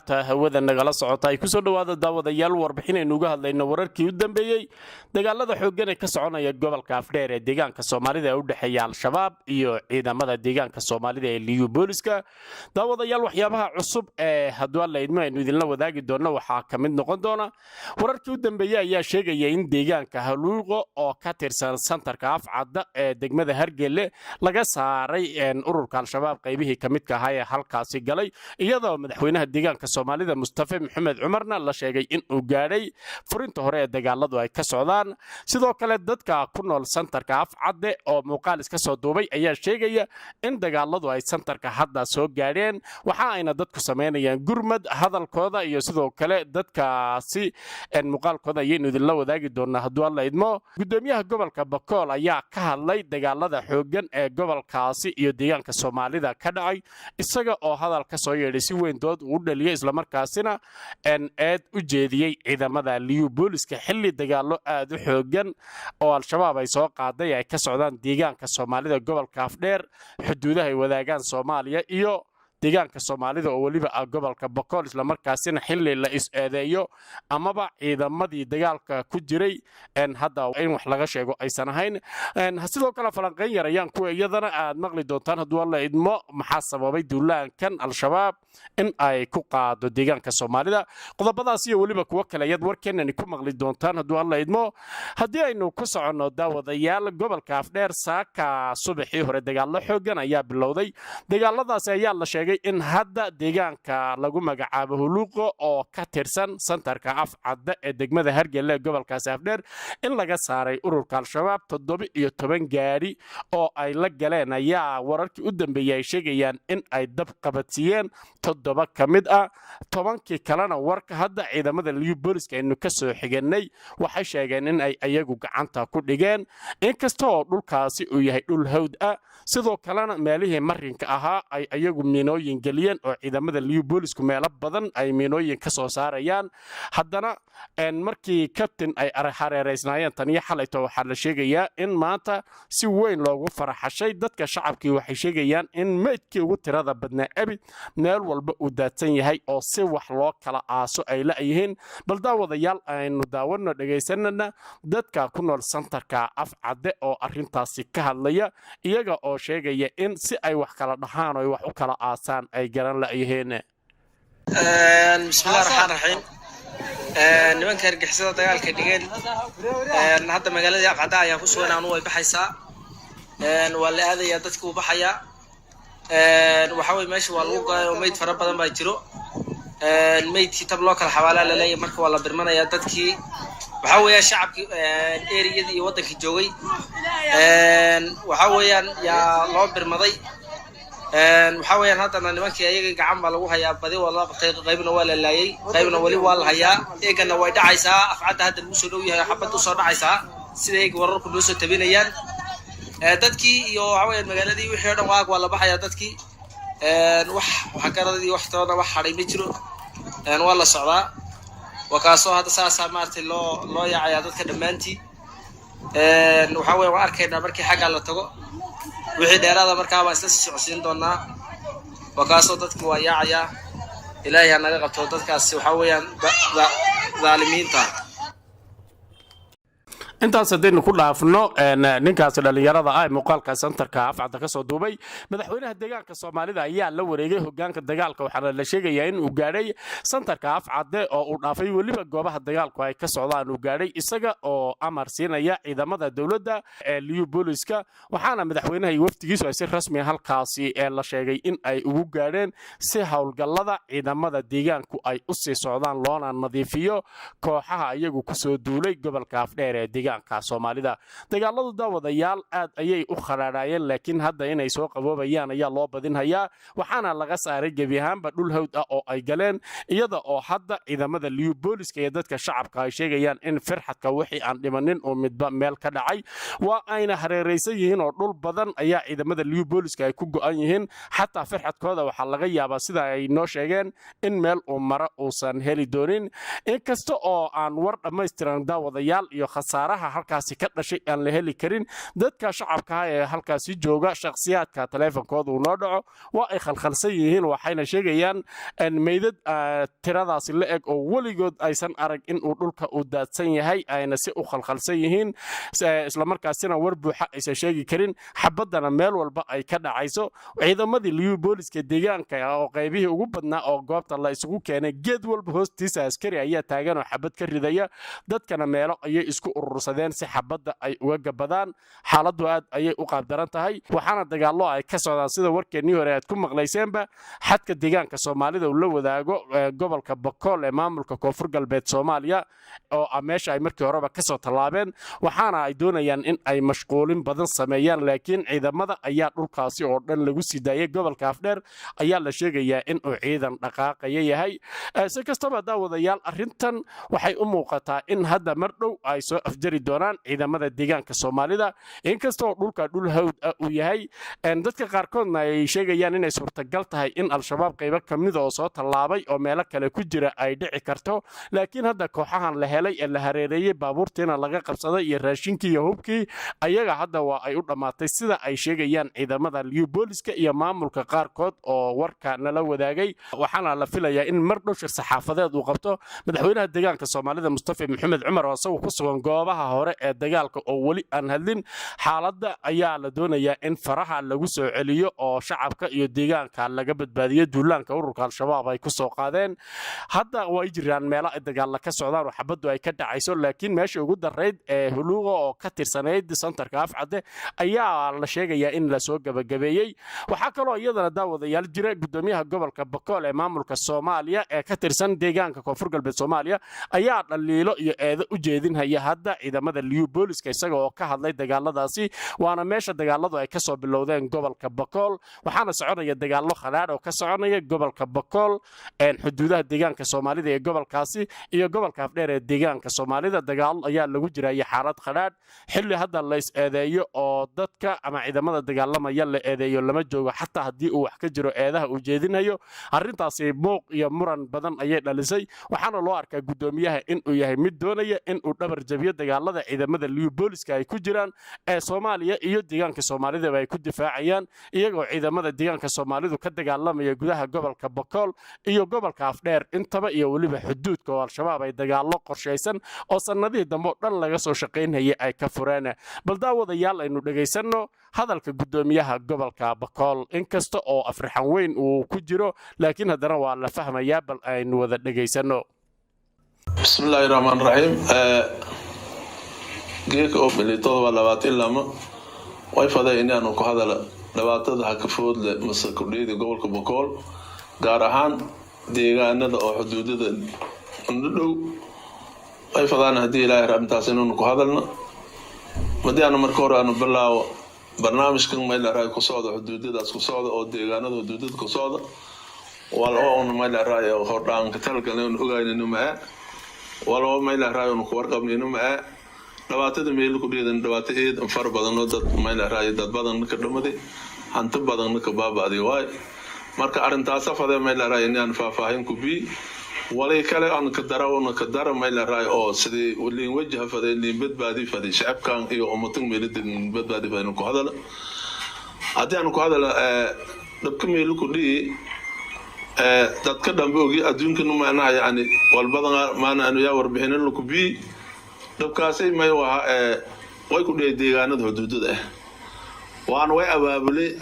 akhyaarta hawada nagala socota ay ku soo dhawaada daawadayaal warbixin aynu uga hadlayno wararkii u dambeeyay dagaalada xooggan ee ka soconaya gobolka Afdheer ee deegaanka Soomaalida ee u dhaxeeya Al-Shabaab iyo ciidamada deegaanka Soomaalida ee Liyu Booliska. daawadayaal waxyaabaha cusub ee haddii la idmo aynu idinla wadaagi doono waxaa ka mid noqon doona wararkii u dambeeyay ayaa sheegaya in deegaanka Haluuqo oo ka tirsan santarka Afcadda ee degmada Hargele laga saaray ururka Al-Shabaab qaybihii ka midka ahaa ee halkaasi galay iyadoo madaxweynaha deegaanka Soomaalida Mustafa Maxamed Cumarna la sheegay in uu gaadhay furinta hore ee dagaaladu ay ka socdaan. sidoo kale dadka ku nool santarka Afcadde oo muuqaal iska soo duubay ayaa sheegaya in dagaaladu ay santarka hadda soo gaadheen waxa ayna dadku sameynayaan gurmad hadalkooda iyo sidoo kale dadkaasi muuqaalkooda ayaynu idinla wadaagi doonaa hadduu alla idmo. gudoomiyaha gobolka Bakool ayaa ka hadlay dagaalada xooggan ee gobolkaasi iyo deegaanka Soomaalida ka dhacay isaga oo hadal ka soo yeedhay si weyn dood uu dhaliyay isla markaasina eed u jeediyay ciidamada Liyu Booliska xilli dagaalo aad u xooggan oo Al-Shabaab ay soo qaaday ay ka socdaan deegaanka Soomaalida gobolka Afdheer xuduudaha ay wadaagaan Soomaaliya iyo deegaanka Soomaalida oo waliba gobolka Bakool isla markaasina xilli la is-eedeeyo amaba ciidamadii dagaalka ku jiray hadda in wax laga sheego aysan ahayn. sidoo kale falanqeyn yar ayaan ku iyadana aad maqli doontaan hadduu alla idmo maxaa sababay duulaankan Al-Shabaab in ay ku qaado deegaanka Soomaalida. qodobadaas iyo waliba kuwa kale ayaad warkeenani ku maqli doontaan hadduu alla idmo. haddii aynu ku soconno daawadayaal gobolka Afdheer saaka subaxii hore dagaalo xooggan ayaa bilowday. dagaaladaas ayaa la sheegay in hadda deegaanka lagu magacaabo Haluuqo oo ka tirsan santarka Afcadda ee degmada Hargele ee gobolkaas Afdheer in laga saaray ururka Al-Shabaab 17 gaari oo ay la galeen ayaa wararkii u dambeeyay sheegayaan in ay dab qabadsiiyeen 7 ka mid ah 10kii kalena warka hadda ciidamada Liyu Booliska aynu ka soo xiganay waxay sheegeen in ay ayagu gacanta ku dhigeen inkastoo dhulkaasi uu yahay dhul hawd ah sidoo kalena meelihii marinka ahaa ay ayagu miinooyin galiyeen oo ciidamada Liyu Boolisku meelo badan ay miinooyin ka soo saarayaan. haddana markii captain ay hareereysnaayeen tan iyo xalayto waxaa la sheegayaa in maanta si weyn loogu faraxashay dadka shacabkii waxay sheegayaan in meydkii ugu tirada badnaa abid meel walba uu daadsan yahay oo si wax loo kala aaso ay la'yihiin. bal daawadayaal aynu daawano dhegaysanana dadka ku nool santarka Afcadde oo arrintaasi ka hadlaya iyaga oo sheegaya in si ay wax kala dhahaan oo wax u kala aasaan ay garan la'yihiin. bismillaahir rahmaanir rahiim. nimanka argixisada dagaalka dhigeen hadda magaalada Afcadde ayaa ku sugan way baxaysaa waa la aadayaa dadku baxaya waxa way meesha waa lagu qaaday oo meyd fara badan baa jiro meydkii tab loo kala xawaalaa la leeyahay marka waa la birmanaya dadkii waxa weeyaa shacabkii eeriyada iyo wadankii joogay waxa weeyaan yaa loo birmaday waxa weeyaan hadda nimankii ayaga gacan baa lagu hayaa badi wala baqay qaybna waa la laayay qaybna wali waa la hayaa eegana way dhacaysaa Afcadda hadda lagu soo dhow yahay xabad u soo dhacaysaa sida ay wararku loo soo tabinayaan dadkii iyo waxa weeyaan magaaladii wixii dhan waa la baxaya dadkii waxa garadii wax toona wax xaray ma jiro waa la socdaa wakaasoo hadda saasa maartay loo yaacaya dadka dhamaantii waxa weeyaan waa arkaynaa markii xagga la tago wixii dheeraada markaa baan isla socodsiin doonaa wakaasoo dadku waa yaacaya ilaahay ha naga qabto dadkaasi waxa weeyaan zaalimiinta. intaas haddaynu ku dhaafno ninkaasi dhallinyarada ah muuqaalka santarka Afcadda ka soo duubay madaxweynaha deegaanka Soomaalida ayaa la wareegay hoggaanka dagaalka waxaana la sheegayaa in uu gaadhay santarka Afcadde oo uu dhaafay waliba goobaha dagaalku ay ka socdaan uu gaadhay isaga oo amar siinaya ciidamada dawladda ee Liyu Booliska waxaana madaxweynaha iyo waftigiisu ay si rasmi ah halkaasi la sheegay in ay ugu gaadheen si hawlgallada ciidamada deegaanku ay u sii socdaan loona nadiifiyo kooxaha iyagu ku soo duulay gobolka Afdheer ee deegaanka Soomaalida. dagaaladu daawadayaal aad ayay u kharaarayeen laakiin hadda inay soo qaboobayaan ayaa loo badinhayaa waxaana laga saaray gebi ahaanba dhul hawd ah oo ay galeen iyada oo hadda ciidamada Liyu Booliska iyo dadka shacabka ay sheegayaan in firxadka wixii aan dhimanin oo midba meel ka dhacay waa ayna hareereysan yihiin oo dhul badan ayaa ciidamada Liyu Booliska ay ku go'an yihiin xataa firxadkooda waxaa laga yaabaa sida ay noo sheegeen in meel uu mara uusan heli doonin inkasta oo aan war dhammaystiran daawadayaal iyo khasaaraha khasaaraha halkaasi ka dhashay aan la heli karin dadka shacabka ee halkaasi jooga shakhsiyaadka taleefankooda uu noo dhaco waa ay khalkhalsan yihiin waxayna sheegayaan meydad tiradaasi la eg oo weligood aysan arag inuu dhulka u daadsan yahay ayna si u khalkhalsan yihiin islamarkaasina war buuxa aysan sheegi karin xabaddana meel walba ay ka dhacayso ciidamadii liyu booliska deegaanka oo qaybihii ugu badnaa oo goobta la isugu keenay geed walba hoostiisa askari ayaa taagan oo xabad ka ridaya dadkana meelo ayay isku urursadeen si xabadda ay uga gabadaan xaaladdu aad ayay u qaabdaran tahay waxaana dagaallo ay ka socdaan sida warkeennii hore aad ku maqlayseenba xadka deegaanka soomaalida uu la wadaago gobolka bokool ee maamulka koonfur galbeed soomaaliya oo meesha ay markii horeba ka soo tallaabeen waxaana ay doonayaan in ay mashquulin badan sameeyaan laakiin ciidamada ayaa dhulkaasi oo dhan lagu sii daayay gobolka afdheer ayaa la sheegayaa inuu ciidan dhaqaaqaya yahay si kastaba daawadayaal arrintan waxay u muuqataa in hadda mar dhow ay soo afjari doonaan ciidamada deegaanka soomaalida inkastoo dhulka dhul hawd ah uu yahay dadka qaarkoodna ay sheegayaan inay suurtagal tahay in al-shabaab qaybo ka mida oo soo tallaabay oo meelo kale ku jira ay dhici karto laakiin hadda kooxahan la helay ee la hareereeyey baabuurtiina laga qabsaday iyo raashinkii iyo hubkii ayaga hadda waa ay u dhammaatay sida ay sheegayaan ciidamada liyu booliska iyo maamulka qaarkood oo warka nala wadaagay waxaana la filayaa in mar dhow shir saxaafadeed uu qabto madaxweynaha deegaanka soomaalida mustafa maxamed cumar oo isagu ku sugan goobaha hore ee dagaalka oo weli aan hadlin xaaladda ayaa la doonayaa in faraha lagu soo celiyo oo shacabka iyo deegaanka laga badbaadiyo duulaanka ururka al-shabaab ay ku soo qaadeen hadda way jiraan meelo ay dagaalla ka socdaan oo xabaddu ay ka dhacayso laakiin meesha ugu darayd ee huluuqa oo ka tirsanayd santarka afcadde ayaa la sheegayaa in la soo gabagabeeyey waxaa kaloo iyadana daawadayaal jira gudoomiyaha gobolka bokool ee maamulka soomaaliya ee ka tirsan deegaanka koonfur galbeed soomaaliya ayaa dhaliilo iyo eedo u jeedinhaya hadda ciidamada liyu booliska isaga oo ka hadlay dagaaladaasi waana meesha dagaaladu ay ka soo bilowdeen gobolka bokool waxaana soconaya dagaallo khadhaadh oo ka soconaya gobolka bokool xuduudaha deegaanka soomaalida ee gobolkaasi iyo gobolka afdheer ee deegaanka soomaalida dagaal ayaa lagu jiraya xaalad khadhaadh xilli hadda lays eedeeyo oo dadka ama ciidamada dagaalamaya la eedeeyo lama joogo xataa haddii uu wax ka jiro eedaha uu jeedinayo arrintaasi muuq iyo muran badan ayay dhalisay waxaana loo arkaa gudoomiyaha inuu yahay mid doonaya inuu dhabar jabiyo dagaalada ciidamada liyu booliska ay ku jiraan ee soomaaliya iyo deegaanka soomaalidaba ay ku difaacayaan iyagoo ciidamada deegaanka soomaalidu ka dagaalamaya gudaha gobolka bokool iyo gobolka afdheer intaba iyo weliba xuduudka oo al-shabaab ay dagaallo qorshaysan oo sannadihii dambe oo dhan laga soo shaqaynayay ay ka fureen bal daawadayaal aynu dhegaysanno hadalka gudoomiyaha gobolka bokool inkasta oo afrixan weyn uu ku jiro laakiin haddana waa la fahmayaa bal aynu wada dhegaysanno bismillaahi raxmaan raxiim geeka oo militooda labaatan lama way faday inaanu ku hadala dhibaatada hakafoodle mase kordhiyada gobolka bokool gaar ahaan deegaanada oo xuduudada dhow way fadaan haddii ilaahay rabintaas inaanu ku hadalno madii aanu marka hore aanu bilaawo barnaamijkan maylaaraay ku socda xuduudadaas ku socda oo deegaanada xuduudada ku socda walba uun maylaaraay oo hordhaanka talgalna aanu ogaynayno maa walba maylaaraay aanu ku warqabnayno maa dhibaatada meel ku dhiidan dhibaato eed far badan oo dad maylaaraay dad badan ka dhamaday hanti badan ka baabaaday waay marka arintaas afada maylaaraay inaan faahfaahin ku bi walay kale aan ka dara maylaaraay oo sidii waliin wajah faday liin badbaadi faday shacabkan iyo ummadan meeladan badbaadi faday ku hadala hadii aan ku hadala dabka meel ku dhii dadka dhanba ogi adduunka numaana yani walbadan maana anu yaa warbixin ku bi dabkaasay may waa way ku dhii deegaanada xuduudada waan way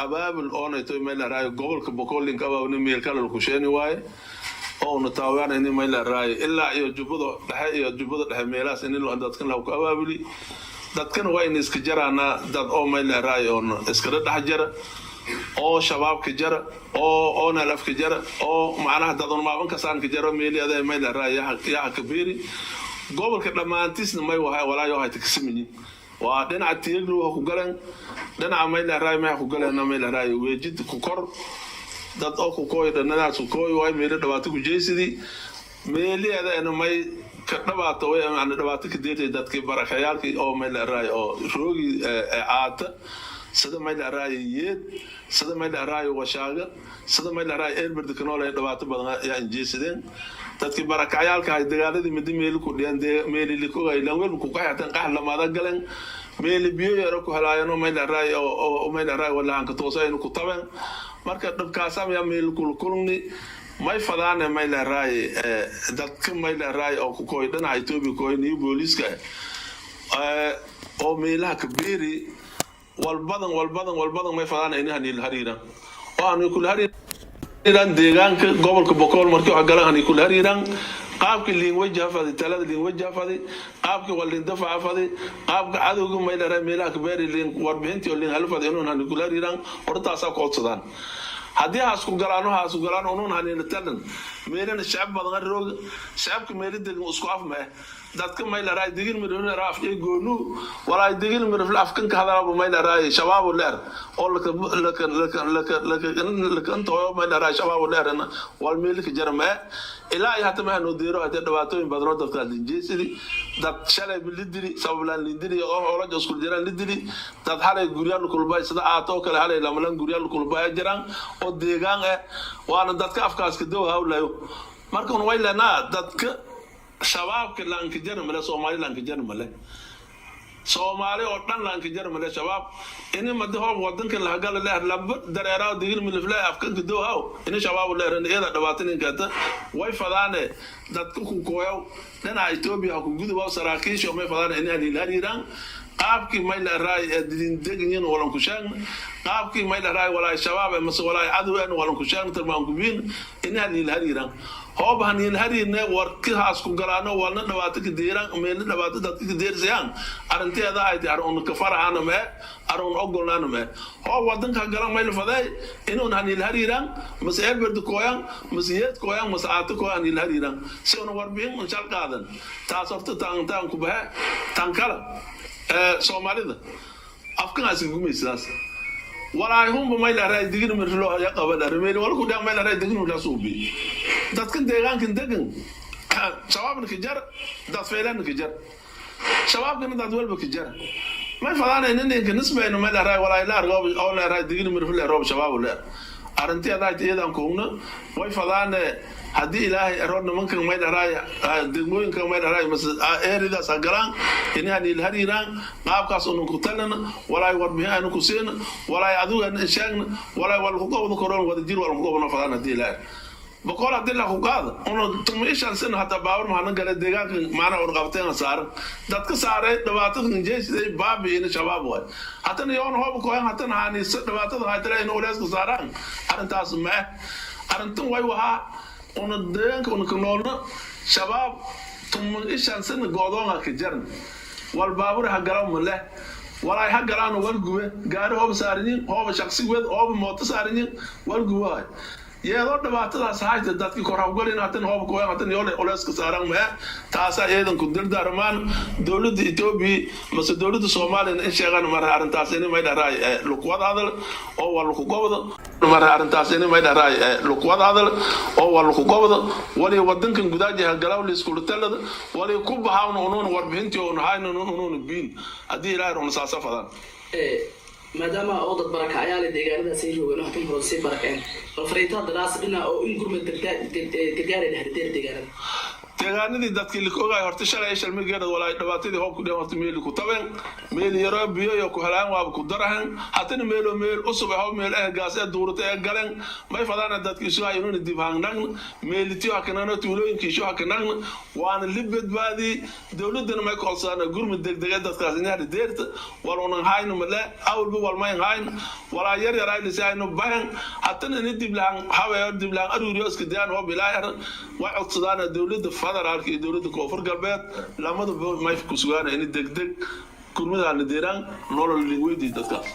abaabul oonayto maylaaraay gobolka bokoolin ka abaabul meel kale ku sheeni waay oo nataawaan in maylaaraay ilaa iyo jubada dhexe meelaas in loo dadkan la ku abaabuli dadkan waa in iska jaraana dad oo maylaaraay oo iska dhax jara oo shabaabka jara oo nalafka jara oo macnaha dad oo maaban ka saan ka jara meeliyada maylaaraay yaa ka beeri gobolka dhamaantiisna may wahay walaayo hay taksimini waa dhinaca tiiglu ku galan dhinaca maylaaraay ma ku galan maylaaraay weejid ku kor dad oo ku kooy dhananaas ku kooy way meel dhawaato ku jeesidii meeliyada in may ka dhawaato way aan dhawaato ka deetay dadkii barakayaalkii oo maylaaraay oo roogi aata sida maylaaraay yeed sida maylaaraay washaaga sida maylaaraay eerbird kanool ay dhawaato badan yaa jeesideen dadkii barakacayaalka ay dagaaladii mid meel ku dhiyaan meel ku aylan weel ku qaxatan qax lamada galan meel biyo yar ku helaayeen oo meel raay wala aan ka toosay ku taban marka dhabkaasam ya meel ku kulni may fadaan meel raay dadka meel raay oo ku kooy dhana Itoobiya kooy niyo booliska oo meelaha ka beeri walbadan may fadaan inay hanil hariiran oo aan ku hariiran deegaanka gobolka Boqol markii waxa galaan inay ku hariiran qaabkii liin wajafadi talada liin wajafadi qaabkii walin dafaca fadi qaabka cadowga meelaha ka beeri liin warbixintii liin halfad inuu hanil ku hariiran hortaas ka codsadaan haddii haas ku galaan unuun hanil talan meelana shacab badan roog shacabka meelada isku afma dadka mayla raay digil midna raaf ee goonu walaay digil midna afkan ka hadalaba mayla raay shabaab leer oo laka intoo mayla raay shabaab leerna wal meel ka jarma ilaa ay hata ma noo deero ay dhawaatooyin badan dadka linjeesidi dad shalay bilidiri sabablan lidiri oo la isku jiraan lidiri dad halay guriyaan kulbay sida aato kale halay lamalan guriyaan kulbay jiraan oo deegaan waana dadka afkaas ka doow hawlayo marka way leena dadka shabaabka laanka jarmale Soomaaliland jarmale Soomaali oo dhan laanka jarmale shabaab inay madaxo wadanka la hagal leer laba dareeraad digil milifla afka doohaw inay shabaab leeran eeda dhawaatan gata way fadaane dadku ku kooyow dana Itoobiya ku guduba saraakiisho may fadaan inay hariiraan qaabkii may la raay didin degin wala ku shaan qaabkii may la raay wala shabaab ama wala cadawaan wala ku shaan tarmaan ku biin inay hariiraan hoob hanil hariirne warkaas ku galaano walna dhawaato ka deeran meel dhawaato dadka ka deersayaan arinteeda ay tahay oo ka faraana ma aroon ogolnaana ma hoob wadanka galan meel faday inuu hanil hariiran mas'eel birdu kooyan mas'iyad kooyan mas'aato kooyan hanil hariiran si oo warbixin oo shal qaadan taas horta taan ku baha tan kala Soomaalida afkaas gumaysaas walaay hum ma ila raay digin mirlo ya qabada remeel wal ku dhaan ma ila raay digin la suubi dadkan deegaankan degan shabaabna ka jar dad feelan ka jar shabaabna dad walba ka jar ma fadaan inay ka nisbayno ma ila raay walaay la argo oo la raay digin mirlo roob shabaab la arinteeda aydan koogna way fadaan haddii ilaahay aroorna mankan may dharaay degmooyinka may dharaay eeridaas galaan inay hanil hariiraan qaabkaas oo ku talana walaay warbixin ku seen walaay aduga sheegna walaay wal ku qowdo koron wada jir wal ku qowdo fadaan haddii ilaahay boqol haddii la ku qaado ono tumeeshan sin hada baawar mahana gala deegaanka maana oo qabteen saar dadka saaray dhawaatada jeesiday baabi in shabaab way haddana yoon hoob kooyan haddana haani dhawaatada haytay in ulaas ku saaraan arintaas ma arintan way waha ona deegaanka ona noolna shabaab tumeeshan sin go'doonka ka jaran wal baabur ha galaw male walaay ha galaan wal gube gaari hoob saarin hoob shakhsi wad hoob mooto saarin wal gubay yeedo dhawaatadaas hayta dadkii kor hawgalin hatan hoob kooyan hatan yoole olaaska saaran ma taasa eedan ku dirdarmaan dawladda Itoobiya mase dawladda Soomaaliya in sheegan mar arintaas inay may dharaay luqwad hadal oo wal ku gobdo mar arintaas inay may dharaay luqwad hadal oo wal ku gobdo wali wadankan gudaajiha galaw la isku talada wali ku bahaawna unuun warbixintii oo hayno unuun biin hadii ilaahay run saasafadan maadaama oo dad barakacyaal deegaanada ay joogaan halkan hoose barakeen fariinta daraas dhina oo in gurmad gargaaray hardeer deegaanadii dadkii la ogaay horta shalay shalmigeeda walaay dhawaatadii hoob ku dhawaato meel ku tabeen meel yaro biyo iyo ku helaan waa ku darahan hatana meel usub ah meel gaas ee duurta ee galeen may fadana dadkii soo ayuu dib hangnaan meel tii hakana tuulooyinkii soo hakana waana libad baadi dawladana may qoolsana gurmad degdeg dadkaas inay hardeerta walona hayno mala awlba walmay hayn wala yar ay lisayno baan hatana dib laan haweer dib laan aruuriyo iska daan oo bilaaher way codsadana dawladda federaalka iyo dawladda koonfur galbeed lamada may ku sugaan in degdeg kurmada aan deeraan nolol weydii dadkaas